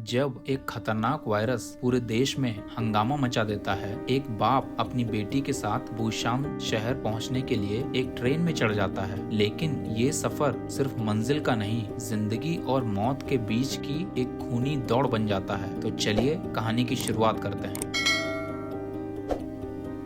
जब एक खतरनाक वायरस पूरे देश में हंगामा मचा देता है, एक बाप अपनी बेटी के साथ बुशान शहर पहुंचने के लिए एक ट्रेन में चढ़ जाता है। लेकिन ये सफर सिर्फ मंजिल का नहीं, जिंदगी और मौत के बीच की एक खूनी दौड़ बन जाता है। तो चलिए कहानी की शुरुआत करते हैं।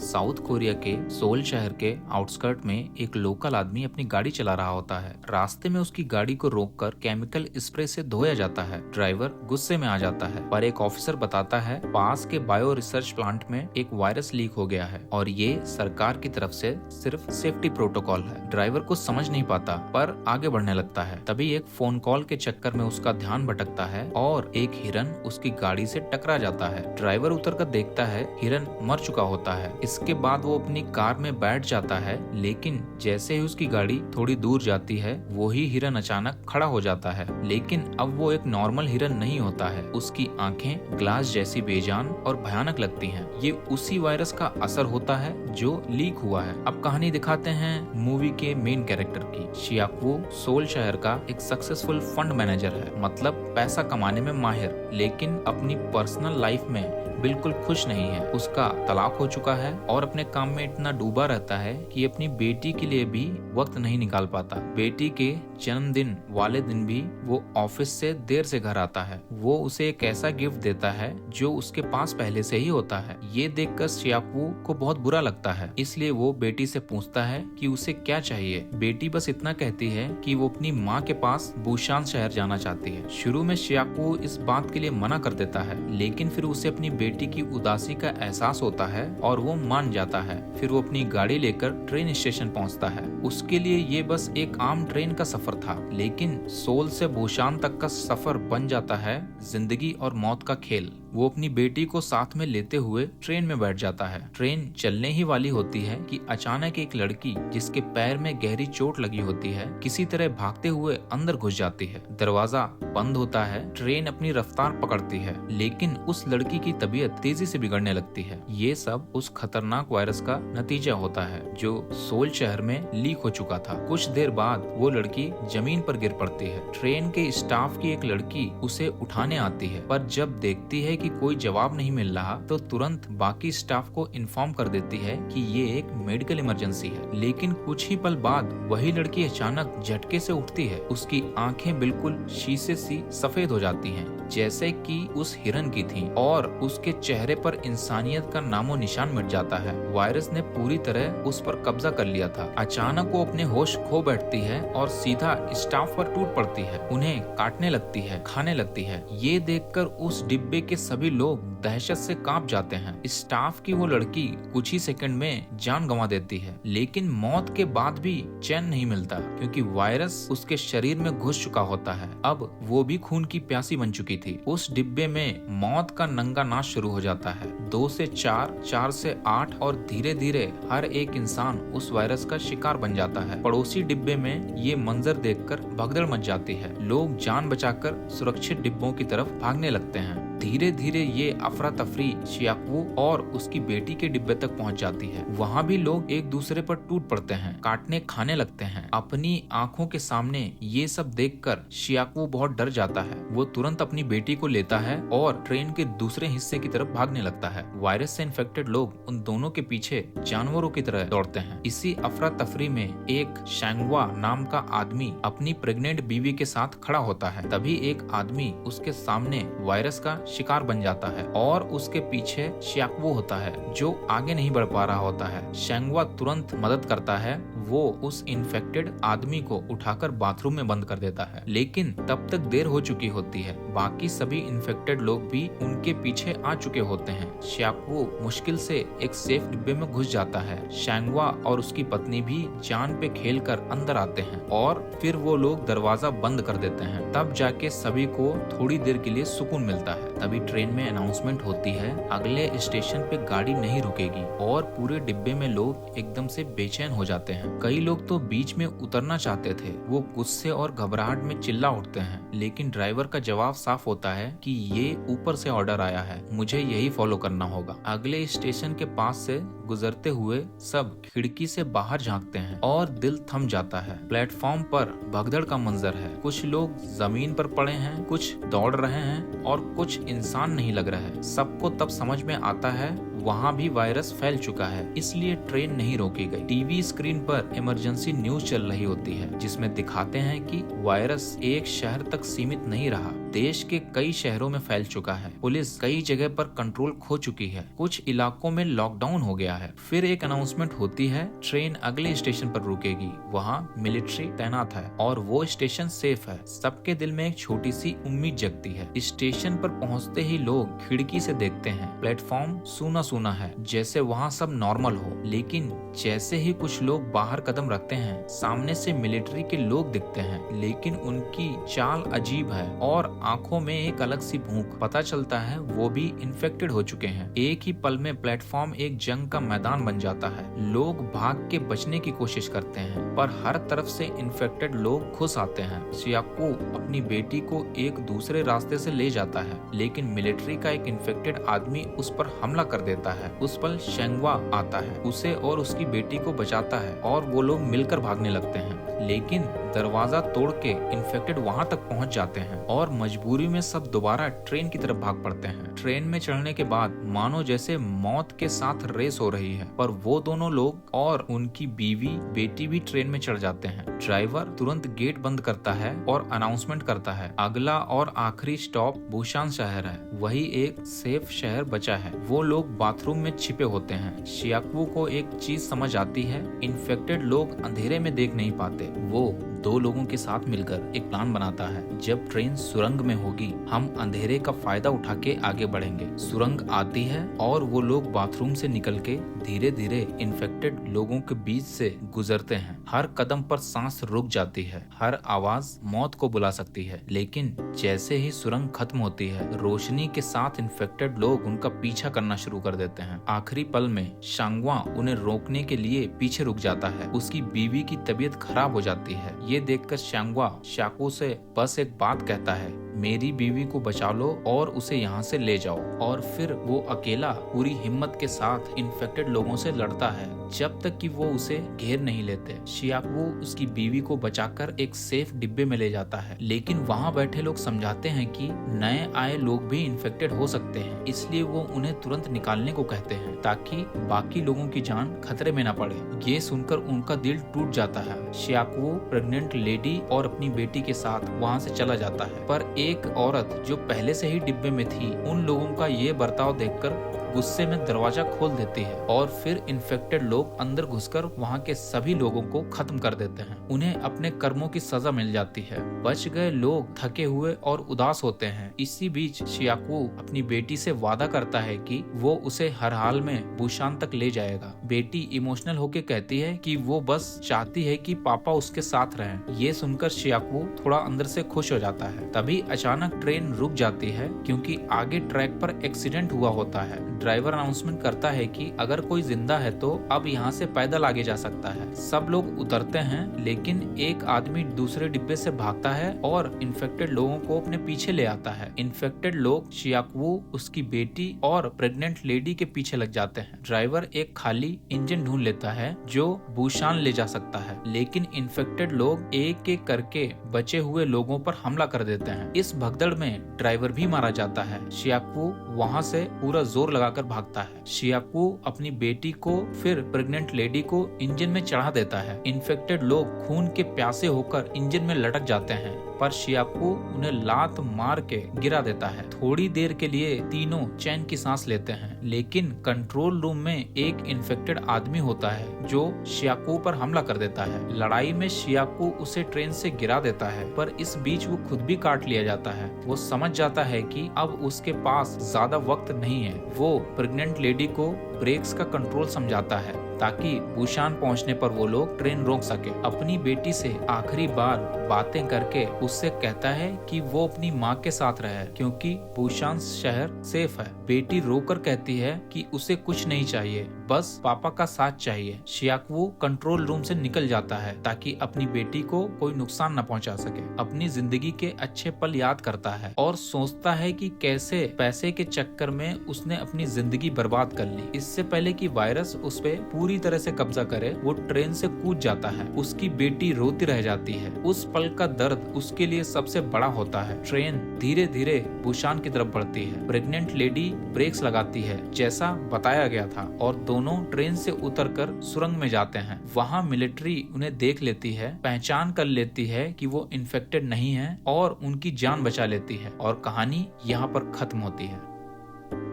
साउथ कोरिया के सोल शहर के आउटस्कर्ट में एक लोकल आदमी अपनी गाड़ी चला रहा होता है। रास्ते में उसकी गाड़ी को रोककर केमिकल स्प्रे से धोया जाता है। ड्राइवर गुस्से में आ जाता है, पर एक ऑफिसर बताता है पास के बायो रिसर्च प्लांट में एक वायरस लीक हो गया है और ये सरकार की तरफ से सिर्फ सेफ्टी प्रोटोकॉल है। ड्राइवर कुछ समझ नहीं पाता पर आगे बढ़ने लगता है। तभी एक फोन कॉल के चक्कर में उसका ध्यान भटकता है और एक हिरन उसकी गाड़ी से टकरा जाता है। ड्राइवर उतरकर देखता है हिरन मर चुका होता है। इसके बाद वो अपनी कार में बैठ जाता है, लेकिन जैसे ही उसकी गाड़ी थोड़ी दूर जाती है वही हिरन अचानक खड़ा हो जाता है। लेकिन अब वो एक नॉर्मल हिरन नहीं होता है। उसकी आंखें ग्लास जैसी बेजान और भयानक लगती हैं। ये उसी वायरस का असर होता है जो लीक हुआ है। अब कहानी दिखाते हैं मूवी के मेन कैरेक्टर की। शियाकवू सोल शहर का एक सक्सेसफुल फंड मैनेजर है, मतलब पैसा कमाने में माहिर, लेकिन अपनी पर्सनल लाइफ में बिल्कुल खुश नहीं है। उसका तलाक हो चुका है और अपने काम में इतना डूबा रहता है कि अपनी बेटी के लिए भी वक्त नहीं निकाल पाता। बेटी के जन्मदिन वाले दिन भी वो ऑफिस से देर से घर आता है। वो उसे एक ऐसा गिफ्ट देता है जो उसके पास पहले से ही होता है। ये देखकर शियाकवू को बहुत बुरा लगता है, इसलिए वो बेटी से पूछता है कि उसे क्या चाहिए। बेटी बस इतना कहती है कि वो अपनी माँ के पास बुशान शहर जाना चाहती है। शुरू में शियाकवू इस बात के लिए मना कर देता है, लेकिन फिर उसे अपनी बेटी की उदासी का एहसास होता है और वो मान जाता है। फिर वो अपनी गाड़ी लेकर ट्रेन स्टेशन पहुंचता है। उसके लिए ये बस एक आम ट्रेन का सफर था, लेकिन सोल से बुशान तक का सफर बन जाता है जिंदगी और मौत का खेल। वो अपनी बेटी को साथ में लेते हुए ट्रेन में बैठ जाता है। ट्रेन चलने ही वाली होती है कि अचानक एक लड़की जिसके पैर में गहरी चोट लगी होती है, किसी तरह भागते हुए अंदर घुस जाती है। दरवाजा बंद होता है, ट्रेन अपनी रफ्तार पकड़ती है, लेकिन उस लड़की की तबीयत तेजी से बिगड़ने लगती है। ये सब उस खतरनाक वायरस का नतीजा होता है जो सोल शहर में लीक हो चुका था। कुछ देर बाद वो लड़की जमीन पर गिर पड़ती है। ट्रेन के स्टाफ की एक लड़की उसे उठाने आती है, पर जब देखती है कि कोई जवाब नहीं मिल रहा तो तुरंत बाकी स्टाफ को इन्फॉर्म कर देती है कि ये एक मेडिकल इमरजेंसी है। लेकिन कुछ ही पल बाद वही लड़की अचानक झटके से उठती है। उसकी आंखें बिल्कुल शीशे सी सफेद हो जाती हैं, जैसे कि उस हिरन की थी, और उसके चेहरे पर इंसानियत का नामो निशान मिट जाता है। वायरस ने पूरी तरह उस पर कब्जा कर लिया था। अचानक वो अपने होश खो बैठती है और सीधा स्टाफ पर टूट पड़ती है। उन्हें काटने लगती है, खाने लगती है। ये देखकर उस डिब्बे के सभी लोग दहशत से कांप जाते हैं। स्टाफ की वो लड़की कुछ ही सेकंड में जान गंवा देती है, लेकिन मौत के बाद भी चैन नहीं मिलता, क्योंकि वायरस उसके शरीर में घुस चुका होता है। अब वो भी खून की प्यासी बन चुकी थी। उस डिब्बे में मौत का नंगा नाच शुरू हो जाता है। 2 से 4, 4 से 8 और धीरे धीरे हर एक इंसान उस वायरस का शिकार बन जाता है। पड़ोसी डिब्बे में ये मंजर देखकर भगदड़ मच जाती है। लोग जान बचाकर सुरक्षित डिब्बों की तरफ भागने लगते हैं। धीरे धीरे ये अफरा तफरी शियाकवू और उसकी बेटी के डिब्बे तक पहुंच जाती है। वहाँ भी लोग एक दूसरे पर टूट पड़ते हैं, काटने खाने लगते हैं। अपनी आंखों के सामने ये सब देखकर शियाकवू बहुत डर जाता है। वो तुरंत अपनी बेटी को लेता है और ट्रेन के दूसरे हिस्से की तरफ भागने लगता है। वायरस से इन्फेक्टेड लोग उन दोनों के पीछे जानवरों की तरह दौड़ते हैं। इसी अफरा तफरी में एक शैंगवा नाम का आदमी अपनी प्रेग्नेंट बीवी के साथ खड़ा होता है। तभी एक आदमी उसके सामने वायरस का शिकार बन जाता है और उसके पीछे शियाकवू होता है जो आगे नहीं बढ़ पा रहा होता है। शैंगवा तुरंत मदद करता है। वो उस इन्फेक्टेड आदमी को उठाकर बाथरूम में बंद कर देता है, लेकिन तब तक देर हो चुकी होती है। बाकी सभी इन्फेक्टेड लोग भी उनके पीछे आ चुके होते हैं। शियाकवू मुश्किल से एक सेफ डिब्बे में घुस जाता है। शैंगवा और उसकी पत्नी भी जान पे खेलकर अंदर आते हैं और फिर वो लोग दरवाजा बंद कर देते हैं। तब जाके सभी को थोड़ी देर के लिए सुकून मिलता है। तभी ट्रेन में अनाउंसमेंट होती है, अगले स्टेशन पे गाड़ी नहीं रुकेगी, और पूरे डिब्बे में लोग एकदम से बेचैन हो जाते हैं। कई लोग तो बीच में उतरना चाहते थे। वो गुस्से और घबराहट में चिल्ला उठते हैं, लेकिन ड्राइवर का जवाब साफ होता है कि ये ऊपर से ऑर्डर आया है, मुझे यही फॉलो करना होगा। अगले स्टेशन के पास से गुजरते हुए सब खिड़की से बाहर झांकते हैं और दिल थम जाता है। प्लेटफॉर्म पर भगदड़ का मंजर है। कुछ लोग जमीन पर पड़े हैं, कुछ दौड़ रहे हैं और कुछ इंसान नहीं लग रहा है। सबको तब समझ में आता है वहाँ भी वायरस फैल चुका है, इसलिए ट्रेन नहीं रोकी गई। टीवी स्क्रीन पर इमरजेंसी न्यूज चल रही होती है, जिसमें दिखाते हैं कि वायरस एक शहर तक सीमित नहीं रहा, देश के कई शहरों में फैल चुका है। पुलिस कई जगह पर कंट्रोल खो चुकी है, कुछ इलाकों में लॉकडाउन हो गया है। फिर एक अनाउंसमेंट होती है, ट्रेन अगले स्टेशन पर रुकेगी, वहाँ मिलिट्री तैनात है और वो स्टेशन सेफ है। सबके दिल में एक छोटी सी उम्मीद जगती है। स्टेशन पर पहुँचते ही लोग खिड़की से देखते हैं, प्लेटफॉर्म सूना सूना है, जैसे वहाँ सब नॉर्मल हो। लेकिन जैसे ही कुछ लोग बाहर कदम रखते हैं, सामने से मिलिट्री के लोग दिखते हैं, लेकिन उनकी चाल अजीब है और आंखों में एक अलग सी भूख। पता चलता है वो भी इन्फेक्टेड हो चुके हैं। एक ही पल में प्लेटफॉर्म एक जंग का मैदान बन जाता है। लोग भाग के बचने की कोशिश करते हैं, पर हर तरफ से इन्फेक्टेड लोग घुस आते हैं। शियाको अपनी बेटी को एक दूसरे रास्ते से ले जाता है, लेकिन मिलिट्री का एक इन्फेक्टेड आदमी उस पर हमला कर देता है। उस पल शेंगवा आता है, उसे और उसकी बेटी को बचाता है और वो लोग मिलकर भागने लगते हैं। लेकिन दरवाजा तोड़ के इन्फेक्टेड वहां तक पहुंच जाते हैं और मजबूरी में सब दोबारा ट्रेन की तरफ भाग पड़ते हैं। ट्रेन में चढ़ने के बाद मानो जैसे मौत के साथ रेस हो रही है, पर वो दोनों लोग और उनकी बीवी बेटी भी ट्रेन में चढ़ जाते हैं। ड्राइवर तुरंत गेट बंद करता है और अनाउंसमेंट करता है, अगला और आखिरी स्टॉप बुशान शहर है, वही एक सेफ शहर बचा है। वो लोग बाथरूम में छिपे होते हैं। शियाकू को एक चीज समझ आती है, इन्फेक्टेड लोग अंधेरे में देख नहीं पाते। वो दो लोगों के साथ मिलकर एक प्लान बनाता है, जब ट्रेन सुरंग में होगी हम अंधेरे का फायदा उठा के आगे बढ़ेंगे। सुरंग आती है और वो लोग बाथरूम से निकल के धीरे धीरे इन्फेक्टेड लोगों के बीच से गुजरते हैं। हर कदम पर सांस रुक जाती है, हर आवाज मौत को बुला सकती है। लेकिन जैसे ही सुरंग खत्म होती है, रोशनी के साथ इन्फेक्टेड लोग उनका पीछा करना शुरू कर देते हैं। आखिरी पल में शांगवा उन्हें रोकने के लिए पीछे रुक जाता है। उसकी बीवी की तबीयत खराब हो जाती है। ये देखकर शांगवा शाकू से बस एक बात कहता है, मेरी बीवी को बचा लो और उसे यहाँ से ले जाओ। और फिर वो अकेला पूरी हिम्मत के साथ इन्फेक्टेड लोगों से लड़ता है, जब तक कि वो उसे घेर नहीं लेते। शियाकू उसकी बीवी को बचाकर एक सेफ डिब्बे में ले जाता है, लेकिन वहाँ बैठे लोग समझाते हैं कि नए आए लोग भी इन्फेक्टेड हो सकते हैं, इसलिए वो उन्हें तुरंत निकालने को कहते हैं ताकि बाकी लोगों की जान खतरे में न पड़े। ये सुनकर उनका दिल टूट जाता है। शियाकू प्रेग्नेंट लेडी और अपनी बेटी के साथ वहाँ से चला जाता है, पर एक औरत जो पहले से ही डिब्बे में थी, उन लोगों का ये बर्ताव देखकर गुस्से में दरवाजा खोल देती है और फिर इन्फेक्टेड लोग अंदर घुसकर वहाँ के सभी लोगों को खत्म कर देते हैं। उन्हें अपने कर्मों की सजा मिल जाती है। बच गए लोग थके हुए और उदास होते हैं। इसी बीच शियाकू अपनी बेटी से वादा करता है कि वो उसे हर हाल में बुशान तक ले जाएगा। बेटी इमोशनल होके कहती है कि वो बस चाहती है कि पापा उसके साथ रहें। ये सुनकर शियाकू थोड़ा अंदर से खुश हो जाता है। तभी अचानक ट्रेन रुक जाती है, क्योंकि आगे ट्रैक पर एक्सीडेंट हुआ होता है। ड्राइवर अनाउंसमेंट करता है कि अगर कोई जिंदा है तो अब यहाँ से पैदल आगे जा सकता है। सब लोग उतरते हैं, लेकिन एक आदमी दूसरे डिब्बे से भागता है और इन्फेक्टेड लोगों को अपने पीछे ले आता है। इन्फेक्टेड लोग शियाकू, उसकी बेटी और प्रेग्नेंट लेडी के पीछे लग जाते हैं। ड्राइवर एक खाली इंजन ढूंढ लेता है जो बुशान ले जा सकता है, लेकिन इन्फेक्टेड लोग एक एक करके बचे हुए लोगों पर हमला कर देते हैं। इस भगदड़ में ड्राइवर भी मारा जाता है। शियाकू वहाँ से पूरा जोर लगाकर भागता है। शियाकू अपनी बेटी को फिर प्रेग्नेंट लेडी को इंजन में चढ़ा देता है। इन्फेक्टेड लोग खून के प्यासे होकर इंजन में लटक जाते हैं, पर शियाकू उन्हें लात मार के गिरा देता है। थोड़ी देर के लिए तीनों चैन की सांस लेते हैं, लेकिन कंट्रोल रूम में एक इन्फेक्टेड आदमी होता है जो शियाकू पर हमला कर देता है। लड़ाई में शियाकू उसे ट्रेन से गिरा देता है, पर इस बीच वो खुद भी काट लिया जाता है। वो समझ जाता है कि अब उसके पास ज्यादा वक्त नहीं है। वो प्रेग्नेंट लेडी को ब्रेक्स का कंट्रोल समझाता है ताकि बुशान पहुंचने पर वो लोग ट्रेन रोक सके। अपनी बेटी से आखिरी बार बातें करके उससे कहता है कि वो अपनी माँ के साथ रहे क्योंकि बुशान शहर सेफ है। बेटी रोकर कहती है कि उसे कुछ नहीं चाहिए, बस पापा का साथ चाहिए। शियाकवू कंट्रोल रूम से निकल जाता है ताकि अपनी बेटी को कोई नुकसान न पहुंचा सके। अपनी जिंदगी के अच्छे पल याद करता है और सोचता है कि कैसे पैसे के चक्कर में उसने अपनी जिंदगी बर्बाद कर ली। इससे पहले कि वायरस उस पे पूरी तरह से कब्जा करे, वो ट्रेन से कूद जाता है। उसकी बेटी रोती रह जाती है। उस पल का दर्द उसके लिए सबसे बड़ा होता है। ट्रेन धीरे धीरे बुशान की तरफ बढ़ती है। प्रेग्नेंट लेडी ब्रेक्स लगाती है जैसा बताया गया था और दोनों ट्रेन से उतरकर सुरंग में जाते हैं। वहाँ मिलिट्री उन्हें देख लेती है, पहचान कर लेती है कि वो इन्फेक्टेड नहीं है और उनकी जान बचा लेती है और कहानी यहाँ पर खत्म होती है।